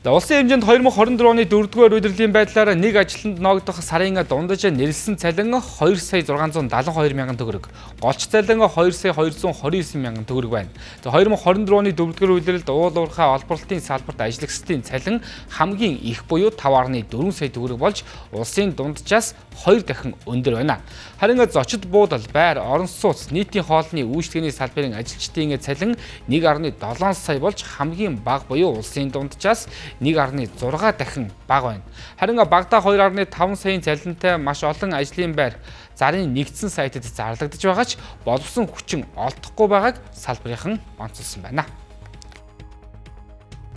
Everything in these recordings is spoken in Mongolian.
За улсын хэмжээнд 2024 оны 4-р удирдлагын байдлаар нэг ажилтнанд ногдох сарын дундаж нэрлсэн цалин 2 сая 672 мянган төгрөг, голч цалин 2 сая 229 мянган төгрөг байна. За 2024 оны 4-р улиралд уул уурхай олборлолтын салбарт ажиллагчдын цалин хамгийн их буюу 5.4 сая төгрөг болж улсын дунджаас 2 дахин өндөр байна. Харин зочид буудал, байр, орон сууц, нийтийн хоолны үйлчлэгээний салбарын ажилчдын цалин 1.7 сая болж хамгийн бага буюу улсын дунджаас 1.6 дахин бага байна. Харин багада 2.5 саяын цалинтай маш олон ажлын байр зарын нэгдсэн сайтад зарлагдж байгаа ч боловсон хүчин олдохгүй байгааг салбарынхан онцолсон байна.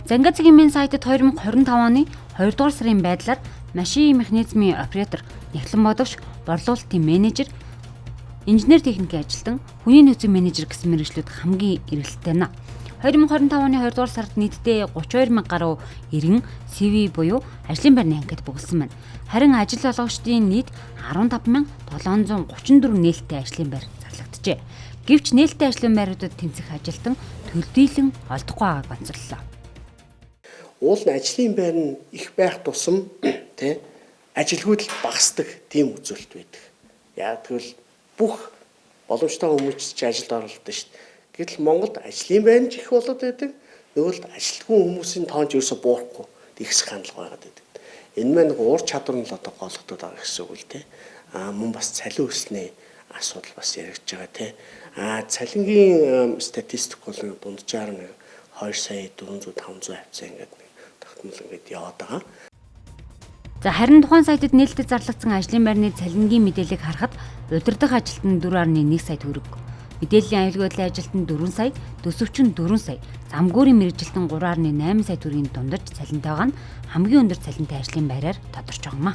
Зангацгийн мэн сайтад 2025 оны 2 дугаар сарын байдлаар машин механизмын оператор, нэгтлэн бодогч, борлуулалтын менежер, инженер техникийн ажилтан, хүний нөөцийн менежер гэсэн мэргэжлүүд хамгийн эргэлттэй байна. 2025 оны 2 дугаар сард нийтдээ 32 мянга гаруй иргэн CV буюу ажлын байрны анкет бүгэлсэн байна. Харин ажил олгогчдын нийт 15,734 нээлттэй ажлын байр зарлагджээ. Гэвч нээлттэй ажлын байруудад тэнцэх ажилтан төлөвлөлөн олдохгүй байгааг онцоллоо. Уул нь ажлын байр нь их байх тусам ажилгүйдэл багасдаг тийм үзүүлэлт байдаг. Яг тэгвэл бүх боломжтой хүмүүс ч ажилд оролдсон шүү дээ. Гэтэл Монголд ажлын байр нь их болоод байдаг. Нөгөө л ажилтгүй хүмүүсийн тоон ч ерөөсө буурахгүй ихс хандлага байгаад байдаг. Энэ маань уур чадвар нь л одоо голгодод байгаа гэсэн үг л дээ. Мөн бас цалин өснөө асуудал бас яригдж байгаа тий. Цалингийн статистик бол дунджаар 2 сая 400 500 хавцаа ингээд тогтмол ингээд яваад байгаа. За харин тухайн сайтад нээлттэй зарлагдсан ажлын байрны цалингийн мэдээллийг харахад удирдах ажилтан 4.1 сая төгрөг, мэдээллийн аюулгүй байдлын ажилтан 4 сая, төсөвчин 4 сая, замгуурын мэргэжилтэн 3.8 сая төгрөгийн дундаж цалинтай байгаа нь хамгийн өндөр цалинтай ажлын байраар тодорч байгаа юм а.